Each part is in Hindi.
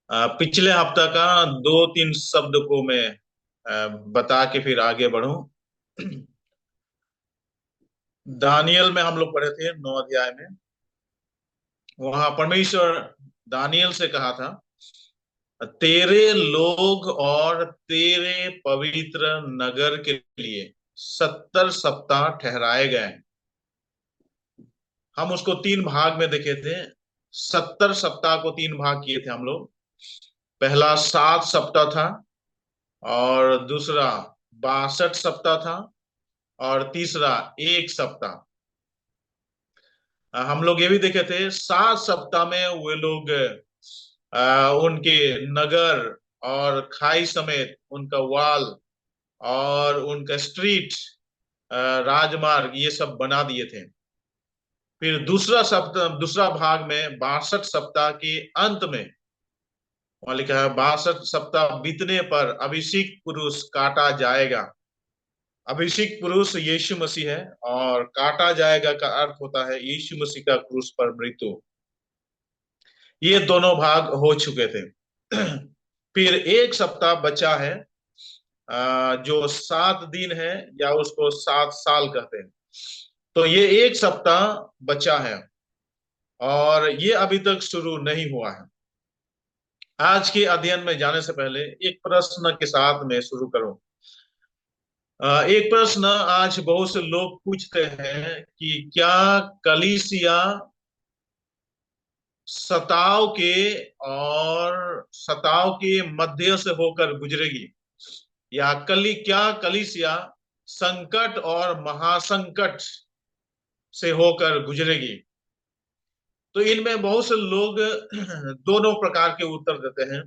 पिछले हफ्ता का दो तीन शब्द को मैं बता के फिर आगे बढ़ूं। दानियल में हम लोग पढ़े थे 9 अध्याय में। वहां परमेश्वर दानियल से कहा था, तेरे लोग और तेरे पवित्र नगर के लिए 70 सप्ताह ठहराए गए हैं। हम उसको तीन भाग में देखे थे। 70 सप्ताह को तीन भाग किए थे हम लोग। पहला 7 सप्ताह था, और दूसरा 62 सप्ताह था, और तीसरा 1 सप्ताह। हम लोग ये भी देखे थे 7 सप्ताह में वे लोग उनके नगर और खाई समेत उनका वाल और उनका स्ट्रीट, राजमार्ग, ये सब बना दिए थे। फिर दूसरा सप्ताह, दूसरा भाग में 62 सप्ताह के अंत में वहां लिखा है, 62 सप्ताह बीतने पर अभिषिक्त पुरुष काटा जाएगा। अभिषिक्त पुरुष यीशु मसीह है, और काटा जाएगा का अर्थ होता है यीशु मसीह का क्रूस पर मृत्यु। ये दोनों भाग हो चुके थे। फिर 1 सप्ताह बचा है, जो 7 दिन है, या उसको 7 साल कहते हैं। तो ये 1 सप्ताह बचा है, और ये अभी तक शुरू नहीं हुआ है। आज के अध्ययन में जाने से पहले एक प्रश्न के साथ मैं शुरू करूं। एक प्रश्न आज बहुत से लोग पूछते हैं कि क्या कलीसिया सताव के मध्य से होकर गुजरेगी, या क्या कलीसिया संकट और महासंकट से होकर गुजरेगी? तो इनमें बहुत से लोग दोनों प्रकार के उत्तर देते हैं।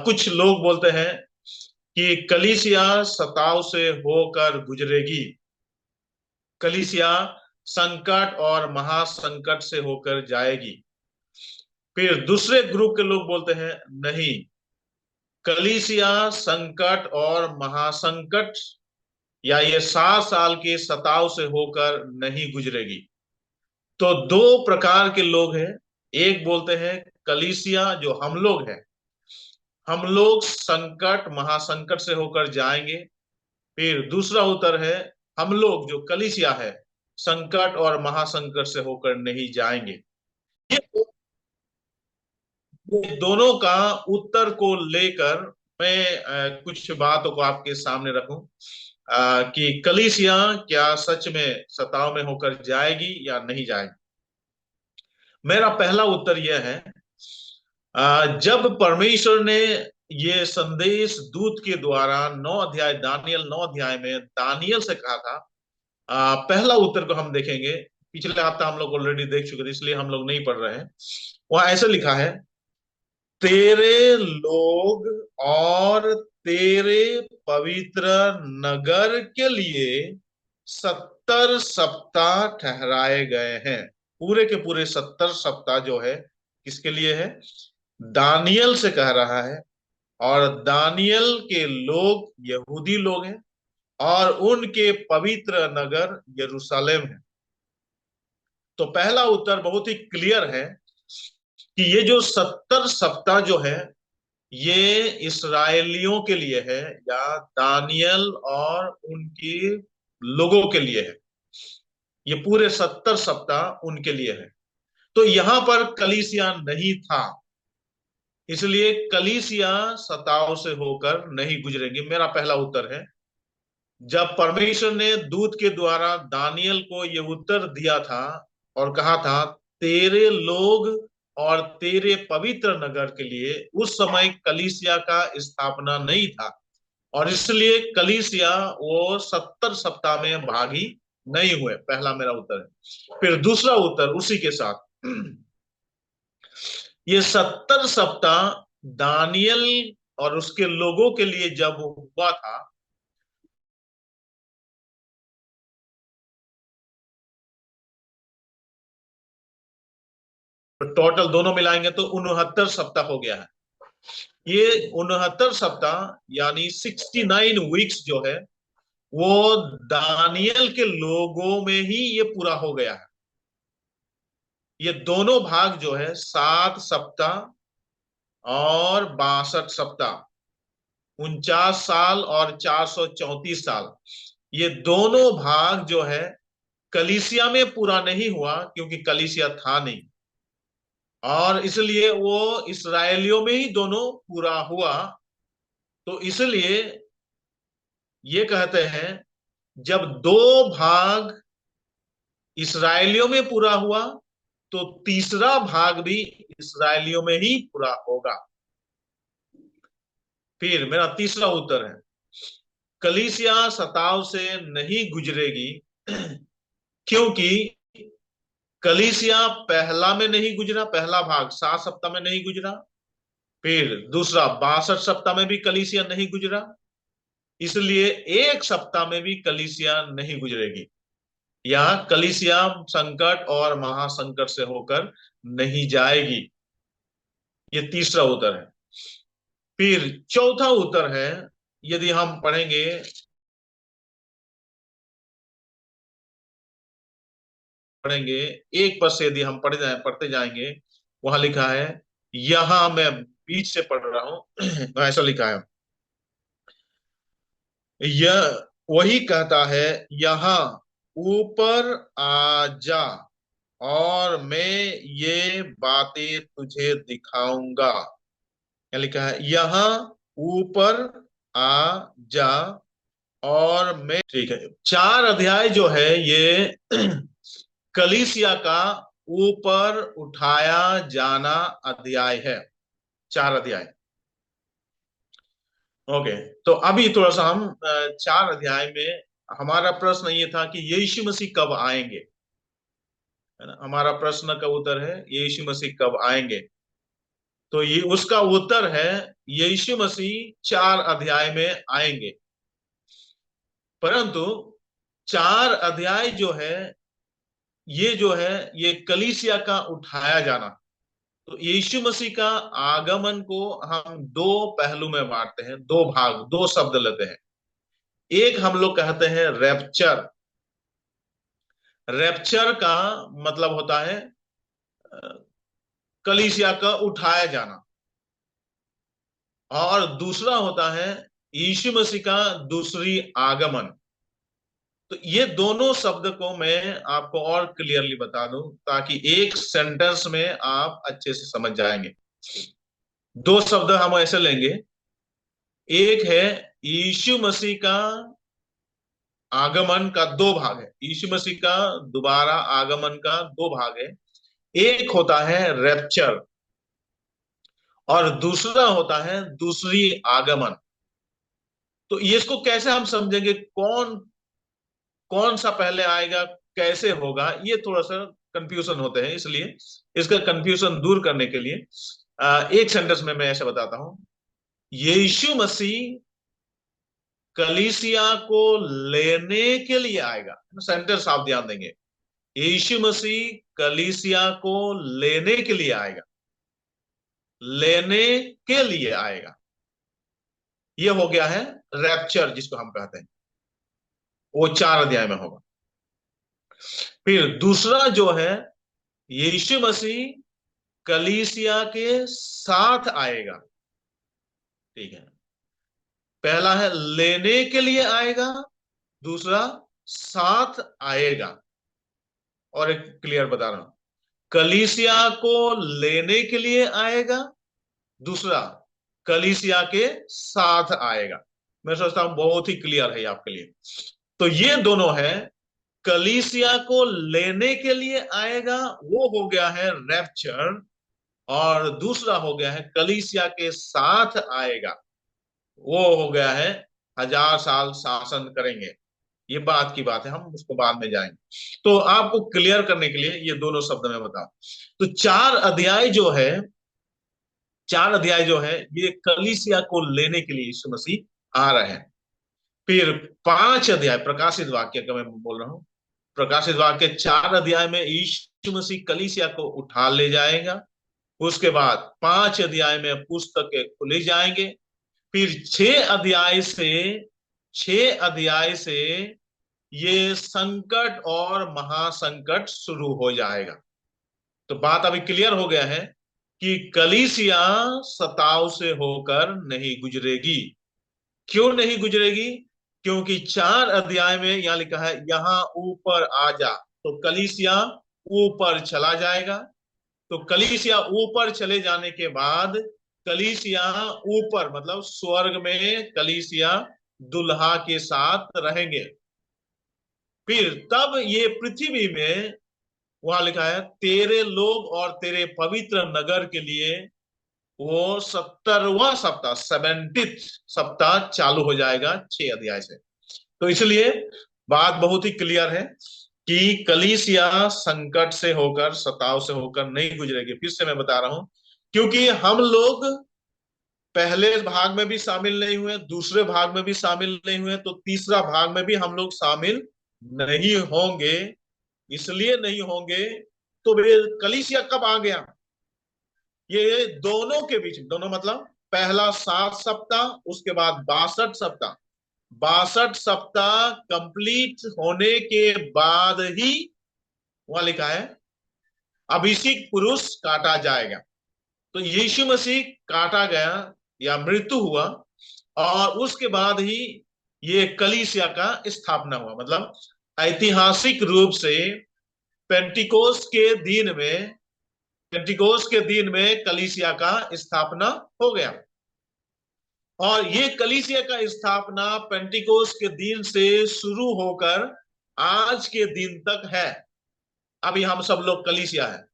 कुछ लोग बोलते हैं कि कलीसिया सताव से होकर गुजरेगी, कलीसिया संकट और महासंकट से होकर जाएगी। फिर दूसरे ग्रुप के लोग बोलते हैं, नहीं, कलीसिया संकट और महासंकट या ये 7 साल के सताव से होकर नहीं गुजरेगी। तो दो प्रकार के लोग हैं। एक बोलते हैं कलीसिया जो हम लोग हैं, हम लोग संकट महासंकट से होकर जाएंगे। फिर दूसरा उत्तर है, हम लोग जो कलीसिया है संकट और महासंकट से होकर नहीं जाएंगे। ये ये दोनों का उत्तर को लेकर मैं कुछ बातों को आपके सामने रखूं, कि कलीसिया क्या सच में सताव में होकर जाएगी या नहीं जाएगी। मेरा पहला उत्तर यह है, जब परमेश्वर ने ये संदेश दूत के द्वारा 9 अध्याय, दानियल 9 अध्याय में दानियल से कहा था। पहला उत्तर को हम देखेंगे। पिछले हफ्ता हम लोग ऑलरेडी देख चुके थे, इसलिए हम लोग नहीं पढ़ रहे हैं। वहां ऐसे लिखा है, तेरे लोग और तेरे पवित्र नगर के लिए 70 सप्ताह ठहराए गए हैं। पूरे के पूरे 70 सप्ताह जो है किसके लिए है? दानियल से कह रहा है। और दानियल के लोग यहूदी लोग हैं, और उनके पवित्र नगर यरूशलेम है। तो पहला उत्तर बहुत ही क्लियर है कि ये जो 70 सप्ताह जो है, ये इसराइलियों के लिए है, या दानियल और उनके लोगों के लिए है। ये पूरे 70 सप्ताह उनके लिए है। तो यहां पर कलीसिया नहीं था, इसलिए कलीसिया सताव से होकर नहीं गुजरेगी। मेरा पहला उत्तर है। जब परमेश्वर ने दूत के द्वारा दानियल को ये उत्तर दिया था और कहा था, तेरे लोग और तेरे पवित्र नगर के लिए, उस समय कलीसिया का स्थापना नहीं था, और इसलिए कलीसिया वो 70 सप्ताह में भागी नहीं हुए। पहला मेरा उत्तर है। फिर दूसरा उत्तर उसी के साथ, ये 70 सप्ताह दानियल और उसके लोगों के लिए जब हुआ था, तो टोटल दोनों मिलाएंगे तो 69 सप्ताह हो गया है। ये 69 सप्ताह यानी 69 वीक्स जो है, वो दानियल के लोगों में ही ये पूरा हो गया है। ये दोनों भाग जो है, 7 सप्ताह और 62 सप्ताह, 49 साल और 434 साल, ये दोनों भाग जो है कलीसिया में पूरा नहीं हुआ, क्योंकि कलीसिया था नहीं, और इसलिए वो इसराइलियों में ही दोनों पूरा हुआ। तो इसलिए ये कहते हैं, जब दो भाग इसराइलियों में पूरा हुआ, तो तीसरा भाग भी इसराइलियों में ही पूरा होगा। फिर मेरा तीसरा उत्तर है, कलीसिया सताव से नहीं गुजरेगी, क्योंकि कलीसिया पहला में नहीं गुजरा, पहला भाग 7 सप्ताह में नहीं गुजरा। फिर दूसरा 62 सप्ताह में भी कलीसिया नहीं गुजरा, इसलिए एक सप्ताह में भी कलीसिया नहीं गुजरेगी। यह कलीसिया संकट और महासंकट से होकर नहीं जाएगी। ये तीसरा उत्तर है। फिर चौथा उत्तर है, यदि हम पढ़ेंगे, एक पद से यदि हम पढ़ते जाएंगे, वहां लिखा है, यहां मैं बीच से पढ़ रहा हूं, ऐसा लिखा है, यह वही कहता है, यहां ऊपर आ जा और मैं ये बातें तुझे दिखाऊंगा। क्या लिखा है, यहां ऊपर आ जा और मैं, ठीक है। 4 अध्याय जो है ये कलीसिया का ऊपर उठाया जाना अध्याय है, 4 अध्याय। ओके, तो अभी थोड़ा सा हम 4 अध्याय में, हमारा प्रश्न ये था कि यीशु मसीह कब आएंगे, है ना। हमारा प्रश्न का उत्तर है यीशु मसीह कब आएंगे। तो ये उसका उत्तर है, यीशु मसीह 4 अध्याय में आएंगे। परंतु 4 अध्याय जो है, ये जो है ये कलीसिया का उठाया जाना। तो यीशु मसीह का आगमन को हम दो पहलू में बांटते हैं, दो भाग, दो शब्द लेते हैं। एक हम लोग कहते हैं रैप्चर। रैप्चर का मतलब होता है कलीसिया का उठाया जाना, और दूसरा होता है यीशु मसीह का दूसरी आगमन। तो ये दोनों शब्द को मैं आपको और क्लियरली बता दूं, ताकि एक सेंटेंस में आप अच्छे से समझ जाएंगे। दो शब्द हम ऐसे लेंगे, एक है यीशु मसीह का आगमन का दो भाग है, यीशु मसीह का दोबारा आगमन का दो भाग है। एक होता है रैप्चर और दूसरा होता है दूसरी आगमन। तो ये इसको कैसे हम समझेंगे, कौन कौन सा पहले आएगा, कैसे होगा, ये थोड़ा सा कंफ्यूजन होते हैं। इसलिए इसका कंफ्यूजन दूर करने के लिए एक सेंटेंस में मैं ऐसे बताता हूं, यीशु मसीह कलीसिया को लेने के लिए आएगा। सेंटेंस आप ध्यान देंगे, यीशु मसीह कलीसिया को लेने के लिए आएगा, लेने के लिए आएगा। ये हो गया है रैप्चर, जिसको हम कहते हैं, वो 4 अध्याय में होगा। फिर दूसरा जो है, यीशु मसीह कलीसिया के साथ आएगा। ठीक है, पहला है लेने के लिए आएगा, दूसरा साथ आएगा। और एक क्लियर बता रहा हूं, कलीसिया को लेने के लिए आएगा, दूसरा कलीसिया के साथ आएगा। मैं सोचता हूं बहुत ही क्लियर है आपके लिए। तो ये दोनों है, कलीसिया को लेने के लिए आएगा, वो हो गया है रैप्चर, और दूसरा हो गया है कलीसिया के साथ आएगा, वो हो गया है 1000 साल शासन करेंगे। ये बात की बात है, हम उसको बाद में जाएंगे। तो आपको क्लियर करने के लिए ये दोनों शब्द में बताऊं, तो 4 अध्याय जो है, 4 अध्याय जो है ये कलीसिया को लेने के लिए यीशु मसीह आ रहे हैं। फिर 5 अध्याय प्रकाशित वाक्य का मैं बोल रहा हूं, प्रकाशित वाक्य 4 अध्याय में यीशु मसीह कलीसिया को उठा ले जाएगा। उसके बाद 5 अध्याय में पुस्तकें खुली जाएंगे। फिर 6 अध्याय से ये संकट और महासंकट शुरू हो जाएगा। तो बात अभी क्लियर हो गया है कि कलीसिया सताव से होकर नहीं गुजरेगी। क्यों नहीं गुजरेगी? क्योंकि 4 अध्याय में यहां लिखा है, यहां ऊपर आ जा। तो कलीसिया ऊपर चला जाएगा। तो कलीसिया ऊपर चले जाने के बाद कलीसिया ऊपर मतलब स्वर्ग में कलीसिया दुल्हा के साथ रहेंगे। फिर तब ये पृथ्वी में, वहां लिखा है, तेरे लोग और तेरे पवित्र नगर के लिए वो 70वां सप्ताह, 70th सप्ताह चालू हो जाएगा 6 अध्याय से। तो इसलिए बात बहुत ही क्लियर है कि कलीसिया संकट से होकर, सताव से होकर नहीं गुजरेगी। फिर से मैं बता रहा हूं, क्योंकि हम लोग पहले भाग में भी शामिल नहीं हुए, दूसरे भाग में भी शामिल नहीं हुए, तो तीसरा भाग में भी हम लोग शामिल नहीं होंगे। इसलिए नहीं होंगे, तो वे कलीसिया कब आ गया? ये दोनों के बीच, दोनों मतलब पहला 7 सप्ताह, उसके बाद 62 सप्ताह। 62 सप्ताह कंप्लीट होने के बाद ही वहां लिखा है अभिषेक पुरुष काटा जाएगा। तो यीशु मसीह काटा गया या मृत्यु हुआ, और उसके बाद ही ये कलीसिया का स्थापना हुआ। मतलब ऐतिहासिक रूप से पेंटिकोस के दिन में, पेंटिकोस के दिन में कलीसिया का स्थापना हो गया। और ये कलीसिया का स्थापना पेंटिकोस के दिन से शुरू होकर आज के दिन तक है। अभी हम सब लोग कलीसिया है।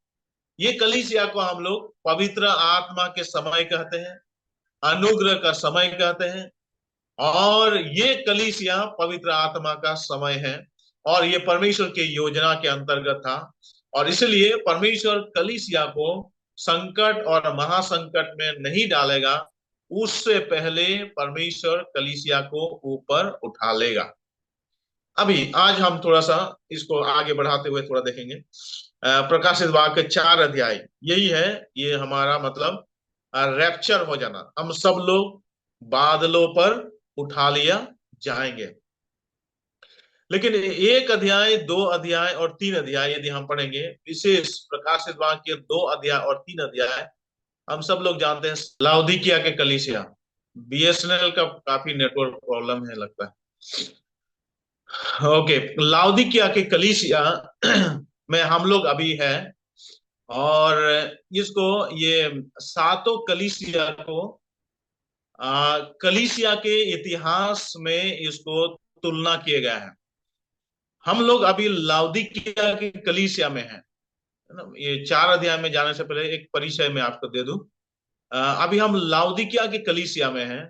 ये कलीसिया को हम लोग पवित्र आत्मा के समय कहते हैं, अनुग्रह का समय कहते हैं। और ये कलीसिया पवित्र आत्मा का समय है, और ये परमेश्वर की योजना के अंतर्गत था। और इसलिए परमेश्वर कलीसिया को संकट और महासंकट में नहीं डालेगा, उससे पहले परमेश्वर कलीसिया को ऊपर उठा लेगा। अभी आज हम थोड़ा सा इसको आगे बढ़ाते हुए थोड़ा देखेंगे। प्रकाशित वाक्य 4 अध्याय यही है। ये हमारा मतलब रैप्चर हो जाना, हम सब लोग बादलों पर उठा लिया जाएंगे। लेकिन 1 अध्याय, 2 अध्याय और 3 अध्याय यदि हम पढ़ेंगे, विशेष प्रकाशित वाक्य 2 अध्याय और 3 अध्याय, हम सब लोग जानते हैं लाउदीकिया के कलीसिया। बीएसएनएल का काफी नेटवर्क प्रॉब्लम है लगता है। ओके, लाउदीकिया के कलीसिया में हम लोग अभी है। और इसको, ये सातों कलीसिया को कलीसिया के इतिहास में इसको तुलना किए गया है। हम लोग अभी लाउदीकिया के कलीसिया में हैं, है ना। ये 4 अध्याय में जाने से पहले एक परिचय मैं आपको दे दूं। अभी हम लाउदीकिया के कलीसिया में हैं।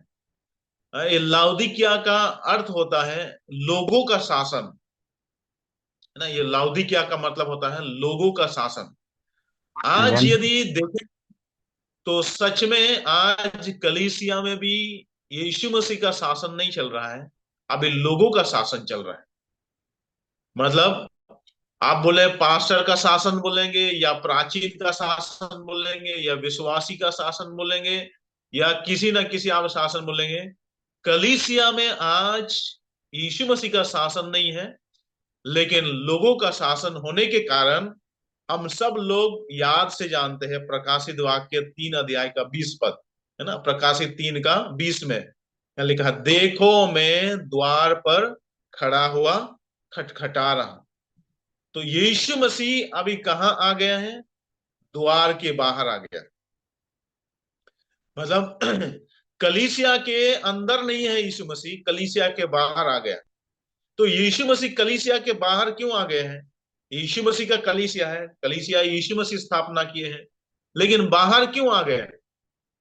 ये लाउदीकिया का अर्थ होता है लोगों का शासन, है ना। ये लाउदीकिया का मतलब होता है लोगों का शासन। आज Amen. यदि देखें तो सच में आज कलीसिया में भी यीशु मसीह का शासन नहीं चल रहा है, अभी लोगों का शासन चल रहा है। मतलब आप बोले पास्टर का शासन बोलेंगे, या प्राचीन का शासन बोलेंगे, या विश्वासी का शासन बोलेंगे, या किसी न किसी आप शासन बोलेंगे, कलीसिया में आज यीशु मसीह का शासन नहीं है। लेकिन लोगों का शासन होने के कारण हम सब लोग याद से जानते हैं प्रकाशित वाक्य 3 अध्याय का 20 पद, है ना। प्रकाशित 3 का 20 में यहाँ लिखा है, देखो मैं द्वार पर खड़ा हुआ खटखटा रहा। तो यीशु मसीह अभी कहाँ आ गया है? द्वार के बाहर आ गया। मतलब कलीसिया के अंदर नहीं है यीशु मसीह, कलीसिया के बाहर आ गया। तो यीशु मसीह कलीसिया के बाहर क्यों आ गए हैं? यीशु मसीह का कलीसिया है, कलीसिया यीशु मसीह स्थापना किए हैं, लेकिन बाहर क्यों आ गए?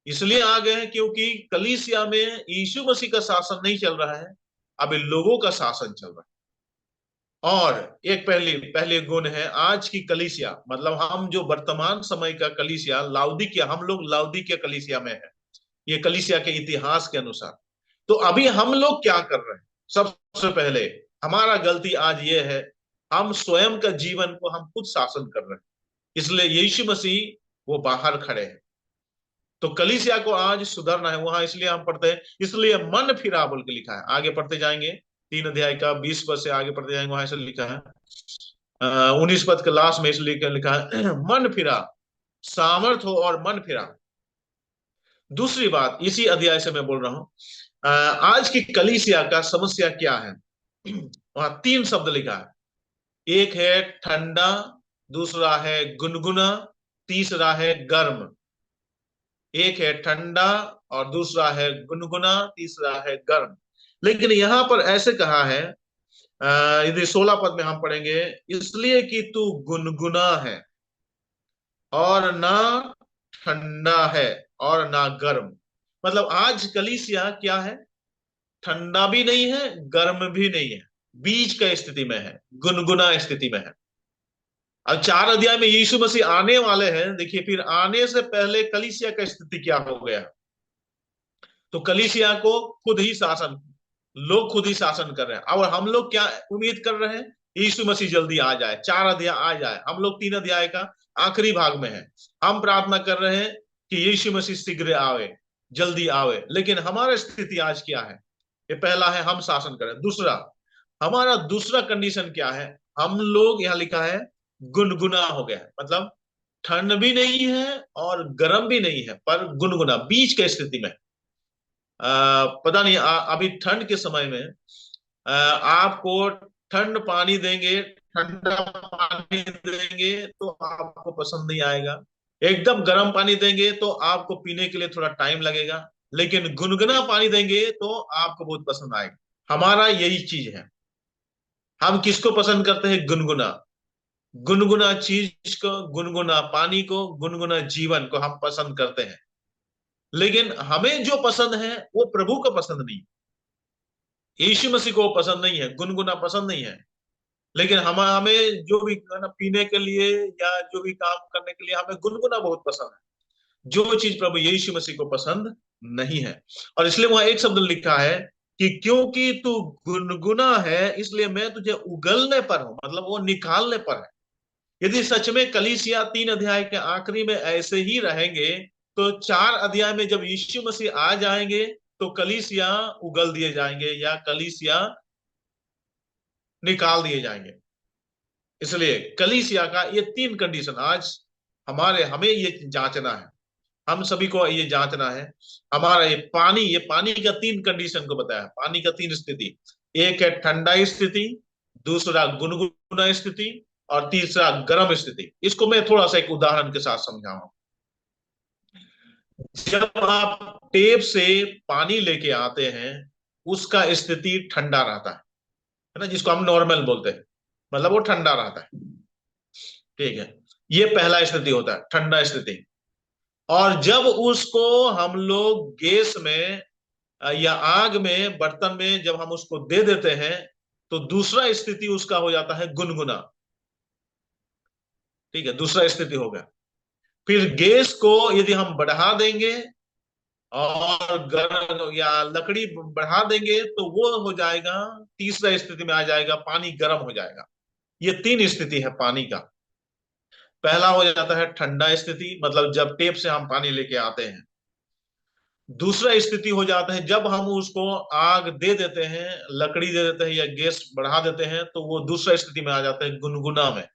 इसलिए आ गए हैं क्योंकि कलीसिया में यीशु मसीह का शासन नहीं चल रहा है, अभी लोगों का शासन चल रहा है। और एक पहले पहले गुण है आज की कलीसिया, मतलब हम जो वर्तमान समय का कलीसिया लाउदीकिया, हम लोग लाउदीकिया कलीसिया में है, ये कलीसिया के इतिहास के अनुसार। तो अभी हम लोग क्या कर रहे हैं? सबसे पहले हमारा गलती आज ये है, हम स्वयं का जीवन को हम खुद शासन कर रहे हैं। इसलिए यीशु मसीह वो बाहर खड़े हैं। तो कलीसिया को आज सुधरना है वहां, इसलिए हम पढ़ते हैं, इसलिए मन फिरा बोल के लिखा है। आगे पढ़ते जाएंगे, 3 अध्याय का 20 पद से आगे पढ़ते जाएंगे, वहां ऐसे लिखा है। 19 पद के लास्ट में इसलिए लिखा है मन फिरा, सामर्थ हो और मन फिरा। दूसरी बात इसी अध्याय से मैं बोल रहा हूं, आज की कलीसिया का समस्या क्या है? वहां तीन शब्द लिखा है। एक है ठंडा, दूसरा है गुनगुना, तीसरा है गर्म। एक है ठंडा और दूसरा है गुनगुना, तीसरा है गर्म। लेकिन यहां पर ऐसे कहा है, यदि 16 पद में हम पढ़ेंगे, इसलिए कि तू गुनगुना है और ना ठंडा है और ना गर्म। मतलब आज कलीसिया क्या है? ठंडा भी नहीं है, गर्म भी नहीं है, बीच का स्थिति में है, गुनगुना स्थिति में है। अब 4 अध्याय में यीशु मसीह आने वाले हैं। देखिए, फिर आने से पहले कलीसिया का स्थिति क्या हो गया। तो कलीसिया को खुद ही शासन, लोग खुद ही शासन कर रहे हैं। और हम लोग क्या उम्मीद कर रहे हैं? यीशु मसीह जल्दी आ जाए, 4 अध्याय आ जाए। हम लोग 3 अध्याय का आखिरी भाग में हैं। हम प्रार्थना कर रहे हैं कि यीशु मसीह शीघ्र आवे, जल्दी आवे। लेकिन हमारा स्थिति आज क्या है? ये पहला है, हम शासन करें। दूसरा, हमारा दूसरा कंडीशन क्या है? हम लोग, यहां लिखा है, गुनगुना हो गया है। मतलब ठंड भी नहीं है और गर्म भी नहीं है, पर गुनगुना, बीच के स्थिति में। पता नहीं, अभी ठंड के समय में आपको ठंड पानी देंगे, ठंडा पानी देंगे तो आपको पसंद नहीं आएगा। एकदम गर्म पानी देंगे तो आपको पीने के लिए थोड़ा टाइम लगेगा। लेकिन गुनगुना पानी देंगे तो आपको बहुत पसंद आएगा। हमारा यही चीज है। हम किसको पसंद करते हैं? गुनगुना, गुनगुना चीज को, गुनगुना पानी को, गुनगुना जीवन को हम पसंद करते हैं। लेकिन हमें जो पसंद है वो प्रभु को पसंद नहीं। यीशु मसीह को पसंद नहीं है, गुनगुना पसंद नहीं है। लेकिन हम हमें जो भी ना पीने के लिए या जो भी काम करने के लिए हमें गुनगुना बहुत पसंद है, जो चीज प्रभु यीशु मसीह को पसंद नहीं है। और इसलिए वहां एक शब्द लिखा है कि क्योंकि तू गुनगुना है इसलिए मैं तुझे उगलने पर हूं, मतलब वो निकालने पर है। यदि सच में कलीसिया 3 अध्याय के आखिरी में ऐसे ही रहेंगे, तो 4 अध्याय में जब यीशु मसीह आ जाएंगे तो कलीसिया उगल दिए जाएंगे या कलीसिया निकाल दिए जाएंगे। इसलिए कलीसिया का ये 3 कंडीशन आज हमें ये जांचना है। हम सभी को ये जांचना है। हमारा ये पानी का 3 कंडीशन को बताया, पानी का 3 स्थिति। एक है ठंडा स्थिति, दूसरा गुनगुना स्थिति और तीसरा गर्म स्थिति। इसको मैं थोड़ा सा एक उदाहरण के साथ समझाऊंगा। जब आप टेप से पानी लेके आते हैं, उसका स्थिति ठंडा रहता है ना, जिसको हम नॉर्मल बोलते हैं, मतलब वो ठंडा रहता है। ठीक है, ये पहला स्थिति होता है, ठंडा स्थिति। और जब उसको हम लोग गैस में या आग में, बर्तन में जब हम उसको दे देते हैं, तो दूसरा स्थिति उसका हो जाता है गुनगुना। ठीक है, दूसरा स्थिति हो गया। फिर गैस को यदि हम बढ़ा देंगे और गर्म या लकड़ी बढ़ा देंगे तो वो हो जाएगा, तीसरा स्थिति में आ जाएगा, पानी गर्म हो जाएगा। ये 3 स्थिति है पानी का। पहला हो जाता है ठंडा स्थिति, मतलब जब टेप से हम पानी लेके आते हैं। दूसरा स्थिति हो जाता है जब हम उसको आग दे देते हैं, लकड़ी दे देते हैं या गैस बढ़ा देते हैं, तो वो दूसरा स्थिति में आ जाता है, गुनगुना में।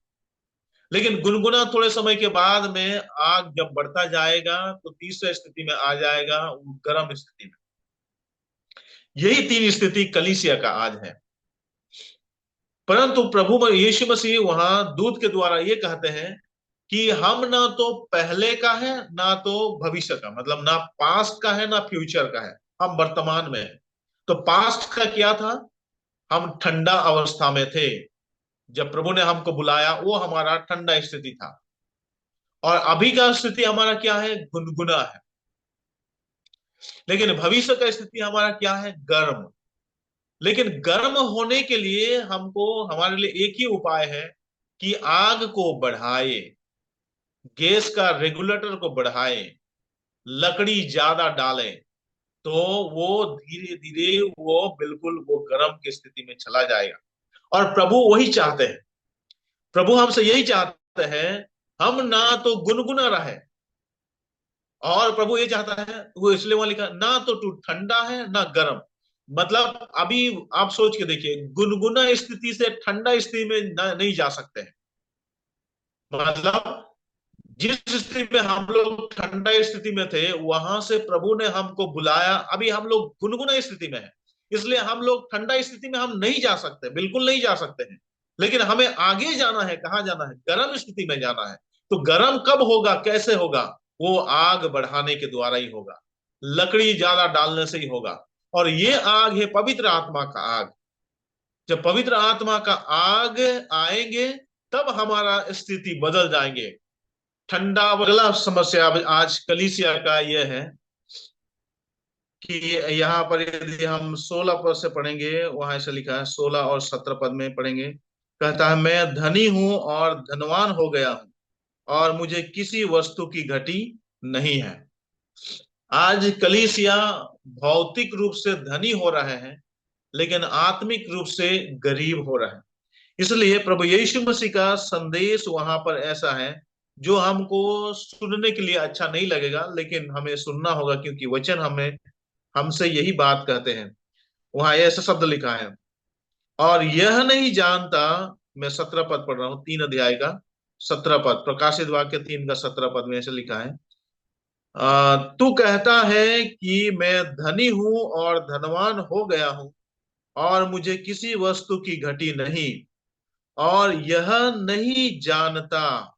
लेकिन गुनगुना थोड़े समय के बाद में, आग जब बढ़ता जाएगा तो तीसरा स्थिति में आ जाएगा, वो गर्म स्थिति में। यही 3 स्थिति कलीसिया का आज है। परंतु प्रभु यीशु मसीह वहां दूत के द्वारा ये कहते हैं कि हम ना तो पहले का है ना तो भविष्य का, मतलब ना पास्ट का है ना फ्यूचर का है, हम वर्तमान में हैं। तो पास्ट का क्या था? हम ठंडा अवस्था में थे। जब प्रभु ने हमको बुलाया, वो हमारा ठंडा स्थिति था। और अभी का स्थिति हमारा क्या है? गुनगुना है। लेकिन भविष्य का स्थिति हमारा क्या है? गर्म। लेकिन गर्म होने के लिए हमको, हमारे लिए एक ही उपाय है कि आग को बढ़ाए, गैस का रेगुलेटर को बढ़ाए, लकड़ी ज्यादा डालें, तो वो धीरे धीरे वो बिल्कुल वो गर्म की स्थिति में चला जाएगा। और प्रभु वही चाहते हैं। प्रभु हमसे यही चाहते हैं, हम ना तो गुनगुना रहे। और प्रभु ये चाहता है, वो इसलिए वहां लिखा, ना तो तू ठंडा है ना गर्म। मतलब अभी आप सोच के देखिए, गुनगुना स्थिति से ठंडा स्थिति में नहीं जा सकते हैं। मतलब जिस स्थिति में हम लोग ठंडा स्थिति में थे, वहां से प्रभु ने हमको बुलाया। अभी हम लोग गुनगुना स्थिति में हैं, इसलिए हम लोग ठंडा स्थिति में हम नहीं जा सकते, बिल्कुल नहीं जा सकते हैं। लेकिन हमें आगे जाना है। कहाँ जाना है? गर्म स्थिति में जाना है। तो गर्म कब होगा, कैसे होगा? वो आग बढ़ाने के द्वारा ही होगा, लकड़ी ज्यादा डालने से ही होगा। और ये आग है पवित्र आत्मा का आग। जब पवित्र आत्मा का आग आएंगे, तब हमारा स्थिति बदल जाएंगे। ठंडा। अगला समस्या आज कलीसिया का यह है कि यहाँ पर यदि हम 16 पद से पढ़ेंगे, वहां ऐसे लिखा है, 16 और 17 पद में पढ़ेंगे। कहता है, मैं धनी हूं और धनवान हो गया हूं, और मुझे किसी वस्तु की घटी नहीं है। आज कलीसिया भौतिक रूप से धनी हो रहे हैं, लेकिन आत्मिक रूप से गरीब हो रहे हैं। इसलिए प्रभु यीशु मसीह का संदेश वहां पर ऐसा है जो हमको सुनने के लिए अच्छा नहीं लगेगा, लेकिन हमें सुनना होगा, क्योंकि वचन हमें हमसे यही बात कहते हैं। वहां ऐसा शब्द लिखा है, और यह नहीं जानता। मैं 17 पद पढ़ रहा हूं, 3 अध्याय का 17 पद, प्रकाशित वाक्य 3 का 17 पद में ऐसे लिखा है, तू कहता है कि मैं धनी हूं और धनवान हो गया हूं, और मुझे किसी वस्तु की घटी नहीं, और यह नहीं जानता।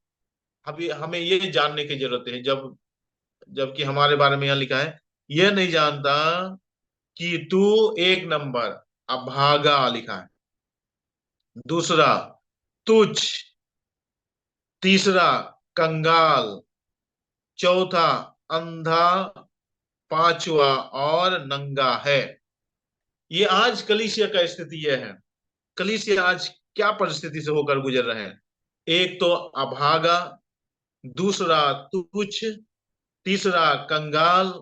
अभी हमें ये जानने की जरूरत है, जबकि हमारे बारे में यह लिखा है, यह नहीं जानता कि तू, 1 नंबर, अभागा लिखा है, दूसरा तुच्छ, तीसरा कंगाल, चौथा अंधा, पांचवा और नंगा है। ये आज कलीसिया का स्थिति यह है। कलीसिया आज क्या परिस्थिति से होकर गुजर रहे हैं? एक तो अभागा, दूसरा तुच्छ, तीसरा कंगाल,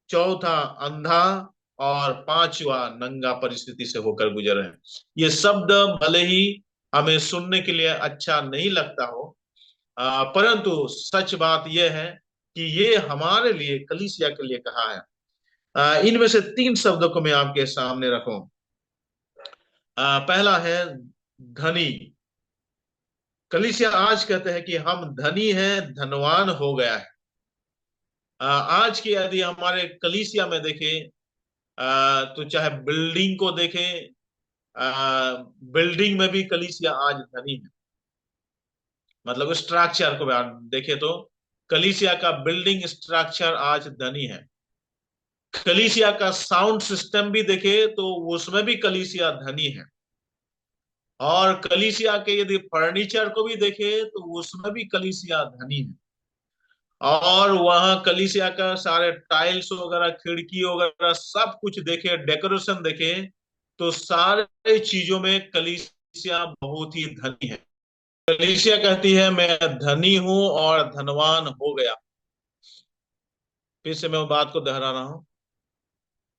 चौथा अंधा, और पांचवा नंगा परिस्थिति से होकर गुजर रहे हैं। ये शब्द भले ही हमें सुनने के लिए अच्छा नहीं लगता हो, परंतु सच बात यह है कि ये हमारे लिए, कलीसिया के लिए कहा है। इनमें से 3 शब्दों को मैं आपके सामने रखूं। पहला है धनी। कलीसिया आज कहते हैं कि हम धनी हैं, धनवान हो गया है। आज की यदि हमारे कलीसिया में देखें, तो चाहे बिल्डिंग को देखें, बिल्डिंग में भी कलीसिया आज धनी है। मतलब स्ट्रक्चर को देखें तो कलीसिया का बिल्डिंग स्ट्रक्चर आज धनी है। कलीसिया का साउंड सिस्टम भी देखे तो उसमें भी कलीसिया धनी है। और कलीसिया के यदि फर्नीचर को भी देखे तो उसमें भी कलीसिया धनी है। और वहां कलीसिया का सारे टाइल्स वगैरह, खिड़की वगैरह सब कुछ देखे, डेकोरेशन देखे, तो सारे चीजों में कलीसिया बहुत ही धनी है। कलीसिया कहती है, मैं धनी हूं और धनवान हो गया। फिर से मैं बात को दोहरा रहा हूं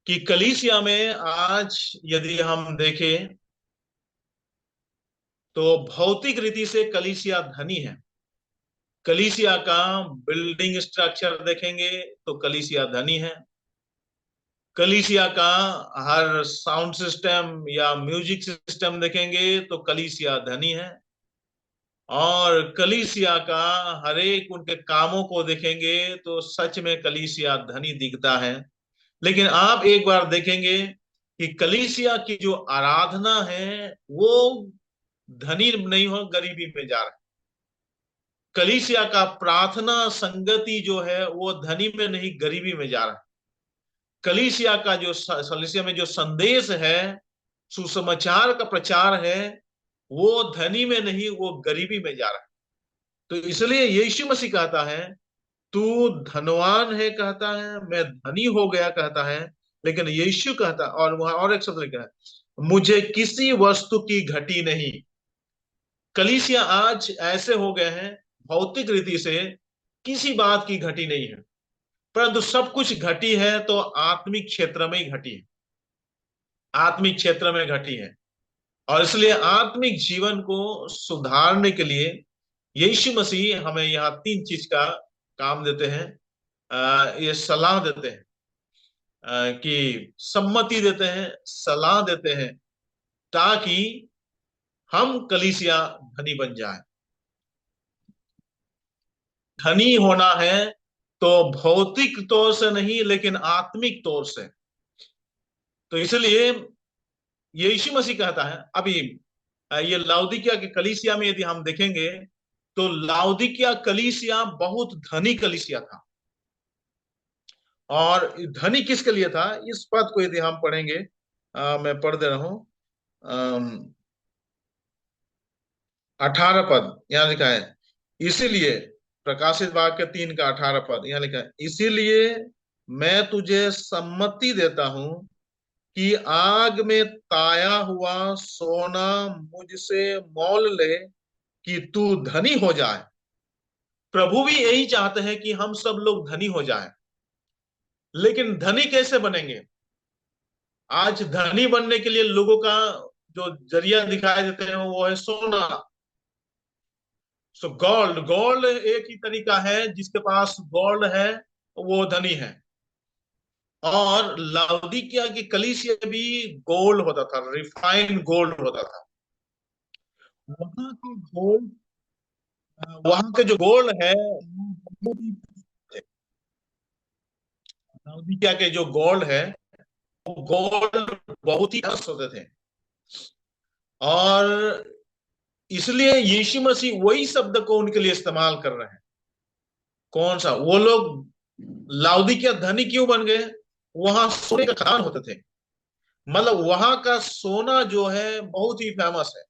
कि कलीसिया में आज यदि हम देखें तो भौतिक रीति से कलीसिया धनी है। कलीसिया का बिल्डिंग स्ट्रक्चर देखेंगे तो कलीसिया धनी है। कलीसिया का हर साउंड सिस्टम या म्यूजिक सिस्टम देखेंगे तो कलीसिया धनी है। और कलीसिया का हर एक उनके कामों को देखेंगे तो सच में कलीसिया धनी दिखता है। लेकिन आप एक बार देखेंगे कि कलीसिया की जो आराधना है वो धनी नहीं हो, गरीबी में जा रहा है। कलीसिया का प्रार्थना संगति जो है वो धनी में नहीं, गरीबी में जा रहा है। कलीसिया का जो कलीसिया में जो संदेश है, सुसमाचार का प्रचार है, वो धनी में नहीं, वो गरीबी में जा रहा है। तो इसलिए यीशु मसीह कहता है, तू धनवान है कहता है, मैं धनी हो गया कहता है। लेकिन यीशु कहता, और वहां और एक शब्द लिखा है, मुझे किसी वस्तु की घटी नहीं। कलीसिया आज ऐसे हो गए हैं, भौतिक रीति से किसी बात की घटी नहीं है, परंतु सब कुछ घटी है तो आत्मिक क्षेत्र में ही घटी है। आत्मिक क्षेत्र में घटी है। और इसलिए आत्मिक जीवन को सुधारने के लिए यीशु मसीह हमें यहाँ 3 चीज का काम देते हैं, ये सलाह देते हैं, कि सम्मति देते हैं, सलाह देते हैं, ताकि हम कलीसिया धनी बन जाए। धनी होना है तो भौतिक तौर से नहीं लेकिन आत्मिक तौर से। तो इसलिए यीशु मसीह कहता है, अभी ये लाउदिकिया के कलीसिया में यदि हम देखेंगे तो लाउदिकिया कलीसिया बहुत धनी कलीसिया था। और धनी किसके लिए था, इस बात को यदि हम पढ़ेंगे, मैं पढ़ दे रहा हूं, 18 पद यहां लिखा है। इसीलिए प्रकाशित वाक्य 3 का 18 पद यहां लिखा है, इसीलिए मैं तुझे सम्मति देता हूं कि आग में ताया हुआ सोना मुझसे मोल ले कि तू धनी हो जाए। प्रभु भी यही चाहते हैं कि हम सब लोग धनी हो जाएं। लेकिन धनी कैसे बनेंगे? आज धनी बनने के लिए लोगों का जो जरिया दिखाई देते हैं वो है सोना। सो गोल्ड, गोल्ड एक ही तरीका है, जिसके पास गोल्ड है वो धनी है। और लाउदिकिया की कलीसिया भी गोल्ड होता था, रिफाइंड गोल्ड होता था। वहां के गोल्ड, वहां के जो गोल्ड है, लाउदिकिया के जो गोल्ड है वो गोल्ड बहुत ही खास होते थे। और इसलिए यीशु मसीह वही शब्द को उनके लिए इस्तेमाल कर रहे हैं। कौन सा? वो लोग लाउदिकिया धनी क्यों बन गए? वहां सोने का खान होते थे। मतलब वहां का सोना जो है बहुत ही फेमस है।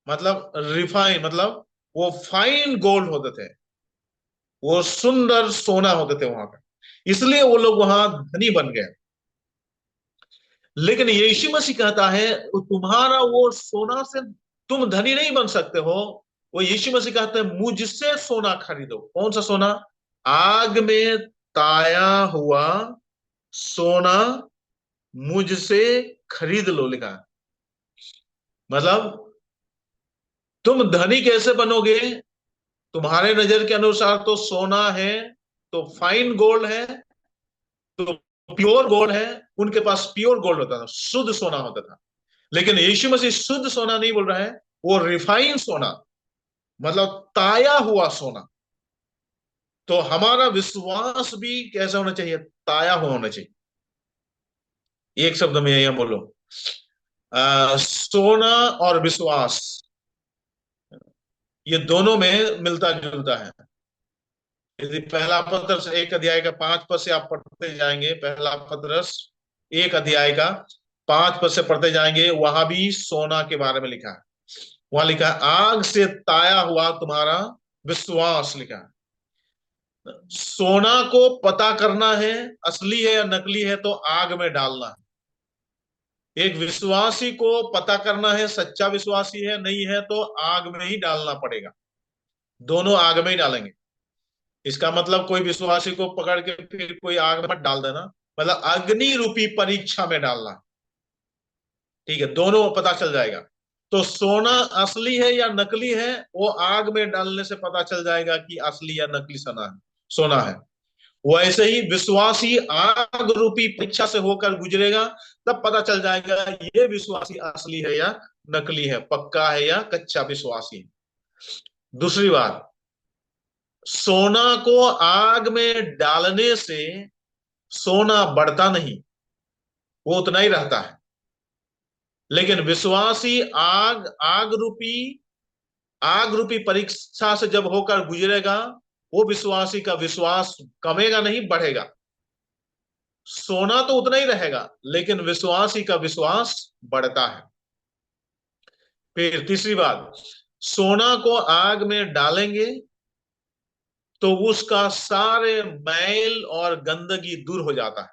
मतलब रिफाइन, मतलब वो फाइन गोल्ड होते थे, वो सुंदर सोना होते थे वहां का। इसलिए वो लोग वहां धनी बन गए। लेकिन यीशु मसीह कहता है तुम्हारा वो सोना से तुम धनी नहीं बन सकते हो। वो यीशु मसीह कहते हैं मुझसे सोना खरीदो। कौन सा सोना? आग में ताया हुआ सोना मुझसे खरीद लो, लिखा है। मतलब तुम धनी कैसे बनोगे? तुम्हारे नजर के अनुसार तो सोना है, तो फाइन गोल्ड है, तो प्योर गोल्ड है। उनके पास प्योर गोल्ड होता था, शुद्ध सोना होता था। लेकिन यीशु मसीह शुद्ध सोना नहीं बोल रहा है, वो रिफाइन सोना, मतलब ताया हुआ सोना। तो हमारा विश्वास भी कैसा होना चाहिए? ताया हुआ होना चाहिए। एक शब्द में यही बोलो, सोना और विश्वास, ये दोनों में मिलता जुलता है। यदि पहला पत्रस 1 अध्याय का 5 पद से आप पढ़ते जाएंगे, पहला पत्रस 1 अध्याय का 5 पद से पढ़ते जाएंगे, वहां भी सोना के बारे में लिखा है। वहां लिखा है आग से ताया हुआ तुम्हारा विश्वास, लिखा है। सोना को पता करना है असली है या नकली है, तो आग में डालना है। एक विश्वासी को पता करना है सच्चा विश्वासी है नहीं है, तो आग में ही डालना पड़ेगा। दोनों आग में ही डालेंगे। इसका मतलब कोई विश्वासी को पकड़ के फिर कोई आग में मत डाल देना, मतलब अग्नि रूपी परीक्षा में डालना। ठीक है, दोनों पता चल जाएगा। तो सोना असली है या नकली है, वो आग में डालने से पता चल जाएगा कि असली या नकली सोना है, सोना है। वैसे ही विश्वासी आग रूपी परीक्षा से होकर गुजरेगा, तब पता चल जाएगा ये विश्वासी असली है या नकली है, पक्का है या कच्चा विश्वासी है। दूसरी बात, सोना को आग में डालने से सोना बढ़ता नहीं, वो उतना ही रहता है। लेकिन विश्वासी आग रूपी परीक्षा से जब होकर गुजरेगा, वो विश्वासी का विश्वास कमेगा नहीं, बढ़ेगा। सोना तो उतना ही रहेगा, लेकिन विश्वासी का विश्वास बढ़ता है। फिर तीसरी बात, सोना को आग में डालेंगे तो उसका सारे मैल और गंदगी दूर हो जाता है।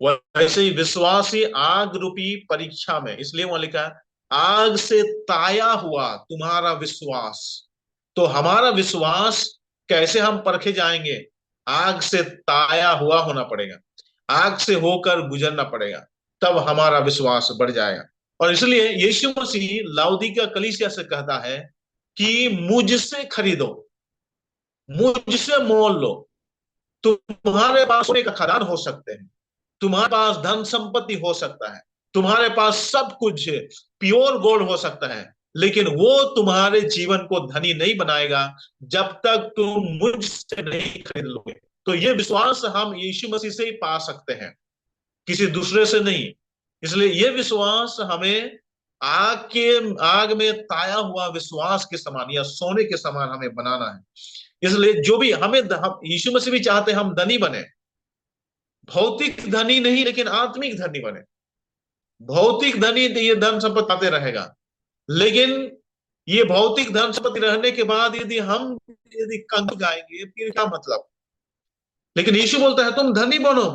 वैसे ही विश्वासी आग रूपी परीक्षा में, इसलिए वहां लिखा है आग से ताया हुआ तुम्हारा विश्वास। तो हमारा विश्वास कैसे हम परखे जाएंगे? आग से ताया हुआ होना पड़ेगा, आग से होकर गुजरना पड़ेगा, तब हमारा विश्वास बढ़ जाएगा। और इसलिए यीशु मसीह लाउदिकिया कलीसिया से कहता है कि मुझसे खरीदो, मुझसे मोल लो। तुम्हारे पास सोने का खदान हो सकते हैं, तुम्हारे पास धन संपत्ति हो सकता है, तुम्हारे पास सब कुछ प्योर गोल्ड हो सकता है, लेकिन वो तुम्हारे जीवन को धनी नहीं बनाएगा जब तक तुम मुझसे नहीं खरीद लोगे। तो ये विश्वास हम यीशु मसीह से ही पा सकते हैं, किसी दूसरे से नहीं। इसलिए ये विश्वास हमें आग में ताया हुआ विश्वास के समान या सोने के समान हमें बनाना है। इसलिए जो भी यीशु मसीह भी चाहते हैं हम धनी बने, भौतिक धनी नहीं लेकिन आत्मिक धनी बने। भौतिक धनी ये धन संपत्ति आते रहेगा, लेकिन ये भौतिक धन संपत्ति रहने के बाद यदि कंगाल जाएंगे फिर क्या मतलब। लेकिन यीशु बोलता है तुम धनी बनो।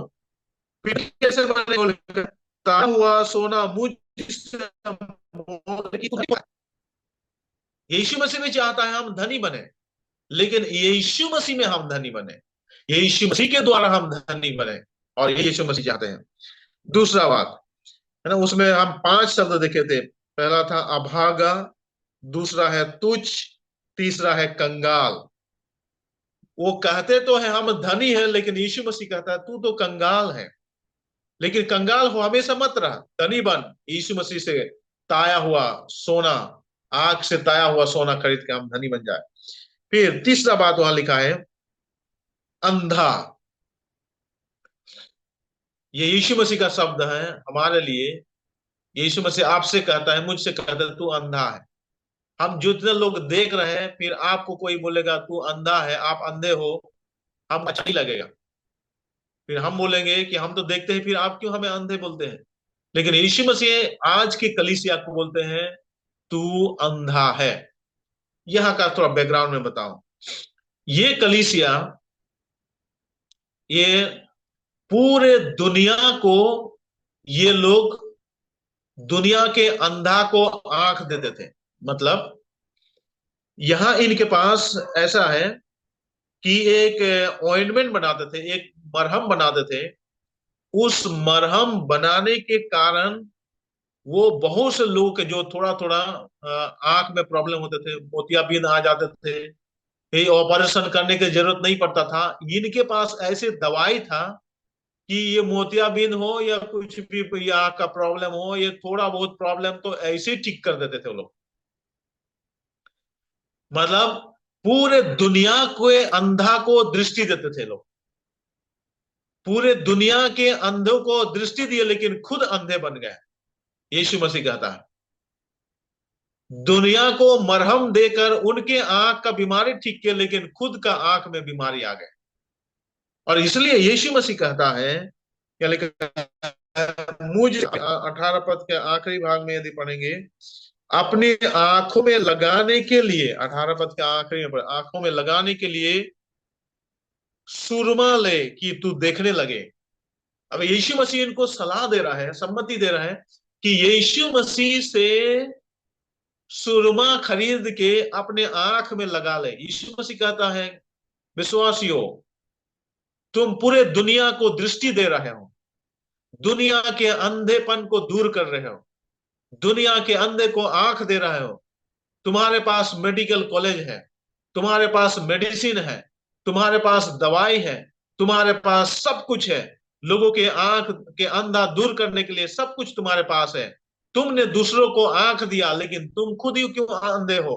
फिर कैसे बने, बोले ताया हुआ सोना मुझ यीशु मसीह में चाहता है हम धनी बने, लेकिन यीशु मसीह में हम धनी बने, यीशु मसीह के द्वारा हम धनी बने, और ये यीशु मसीह चाहते हैं। दूसरा बात है ना, उसमें हम 5 शब्द देखे थे। पहला था अभागा, दूसरा है तुच्छ, तीसरा है कंगाल। वो कहते तो है हम धनी है, लेकिन यीशु मसीह कहता है तू तो कंगाल है। लेकिन कंगाल हो हमेशा मत रहा, धनी बन। यीशु मसीह से ताया हुआ सोना, आग से ताया हुआ सोना खरीद के हम धनी बन जाए। फिर तीसरा बात वहां लिखा है अंधा। ये यीशु मसीह का शब्द है हमारे लिए। यीशु मसीह आपसे कहता है, मुझसे कहता है तू अंधा है। हम जितने लोग देख रहे हैं, फिर आपको कोई बोलेगा तू अंधा है, आप अंधे हो, हम अच्छा ही लगेगा। फिर हम बोलेंगे कि हम तो देखते हैं, फिर आप क्यों हमें अंधे बोलते हैं। लेकिन यीशु मसीह आज की कलीसिया को बोलते हैं तू अंधा है। यहाँ का थोड़ा बैकग्राउंड में बताऊं। ये कलीसिया, ये पूरे दुनिया को, ये लोग दुनिया के अंधा को आंख देते थे। मतलब यहां इनके पास ऐसा है कि एक ऑइंटमेंट बनाते थे, एक मरहम बनाते थे। उस मरहम बनाने के कारण वो बहुत से लोग के जो थोड़ा थोड़ा आंख में प्रॉब्लम होते थे, मोतियाबिंद आ जाते थे, ये ऑपरेशन करने की जरूरत नहीं पड़ता था। इनके पास ऐसे दवाई था कि ये मोतियाबिंद हो या कुछ भी आंख का प्रॉब्लम हो, ये थोड़ा बहुत प्रॉब्लम तो ऐसे ही ठीक कर देते थे वो लोग। मतलब पूरे दुनिया को अंधा को दृष्टि देते थे लोग, पूरे दुनिया के अंधों को दृष्टि दिए, लेकिन खुद अंधे बन गए। यीशु मसीह कहता है दुनिया को मरहम देकर उनके आंख का बीमारी ठीक किया, लेकिन खुद का आंख में बीमारी आ गए। और इसलिए यीशु मसीह कहता है, क्या लिखा है, मुझ 18 पद के आखिरी भाग में यदि पढ़ेंगे, अपनी आंखों में लगाने के लिए, 18 पद के आखिरी में आंखों में लगाने के लिए सुरमा ले कि तू देखने लगे। अब यीशु मसीह इनको सलाह दे रहा है, सम्मति दे रहा है कि यीशु मसीह से सुरमा खरीद के अपने आंख में लगा ले। यीशु मसीह कहता है विश्वासियों, तुम पूरे दुनिया को दृष्टि दे रहे हो, दुनिया के अंधेपन को दूर कर रहे हो, दुनिया के अंधे को आंख दे रहे हो। तुम्हारे पास मेडिकल कॉलेज है, तुम्हारे पास मेडिसिन है, तुम्हारे पास दवाई है, तुम्हारे पास सब कुछ है। लोगों के आंख के अंधा दूर करने के लिए सब कुछ तुम्हारे पास है। तुमने दूसरों को आंख दिया, लेकिन तुम खुद ही क्यों अंधे हो।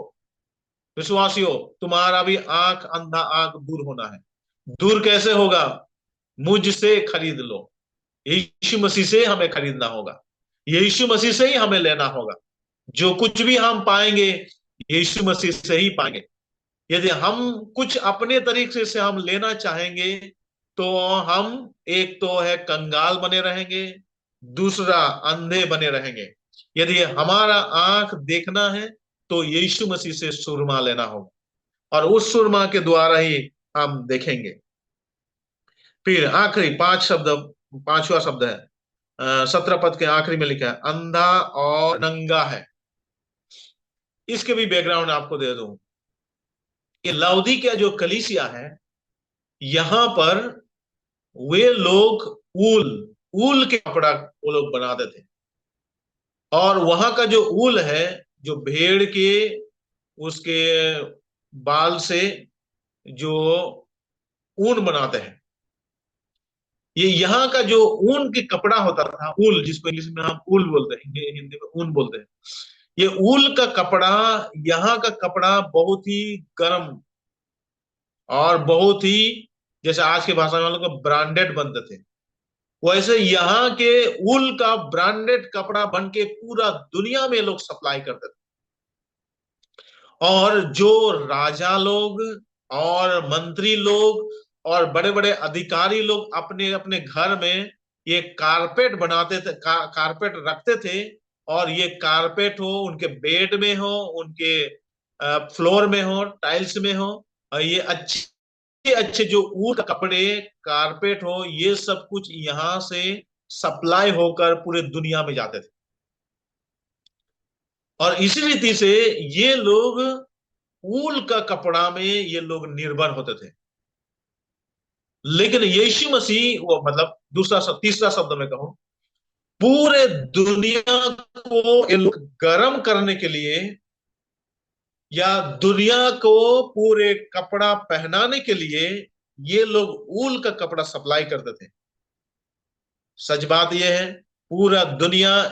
विश्वासियों, तुम्हारा भी अंधा आंख दूर होना है। दूर कैसे होगा? मुझसे खरीद लो। यीशु मसीह से हमें खरीदना होगा, यीशु मसीह से ही हमें लेना होगा। जो कुछ भी हम पाएंगे यीशु मसीह से ही पाएंगे। यदि हम कुछ अपने तरीके से हम लेना चाहेंगे, तो हम एक तो है कंगाल बने रहेंगे, दूसरा अंधे बने रहेंगे। यदि हमारा आंख देखना है तो यीशु मसीह से सुरमा लेना होगा, और उस सुरमा के द्वारा ही हम देखेंगे। फिर आखिरी 5वां शब्द है 17 पद के आखिरी में लिखा है अंधा और नंगा है। इसके भी बैकग्राउंड आपको दे दूं कि लाउदीकिया जो कलीसिया है, यहां पर वे लोग ऊल ऊल के कपड़ा वो लोग बनाते थे। और वहां का जो ऊल है, जो भेड़ के उसके बाल से जो ऊन बनाते हैं, ये यहाँ का जो ऊन के कपड़ा होता था, ऊल जिसको इंग्लिश में हम ऊल बोलते हैं, हिंदी में ऊन बोलते हैं, ये ऊल का कपड़ा, यहाँ का कपड़ा बहुत ही गर्म और बहुत ही, जैसे आज की भाषा में हम लोग ब्रांडेड बनते थे, वैसे यहाँ के ऊल का ब्रांडेड कपड़ा बन के पूरा दुनिया में लोग सप्लाई करते थे। और जो राजा लोग और मंत्री लोग और बड़े बड़े अधिकारी लोग अपने अपने घर में ये कारपेट बनाते थे, कारपेट रखते थे। और ये कारपेट हो उनके बेड में हो, उनके फ्लोर में हो, टाइल्स में हो, और ये अच्छे अच्छे जो ऊन का कपड़े, कारपेट हो, ये सब कुछ यहाँ से सप्लाई होकर पूरे दुनिया में जाते थे। और इसी रीति से ये लोग ऊल का कपड़ा में ये लोग निर्भर होते थे। लेकिन यीशु मसीह, वो मतलब दूसरा शब्द, तीसरा शब्द में कहूं, पूरे दुनिया को ये लोग गर्म करने के लिए या दुनिया को पूरे कपड़ा पहनाने के लिए ये लोग ऊल का कपड़ा सप्लाई करते थे। सच बात यह है, पूरा दुनिया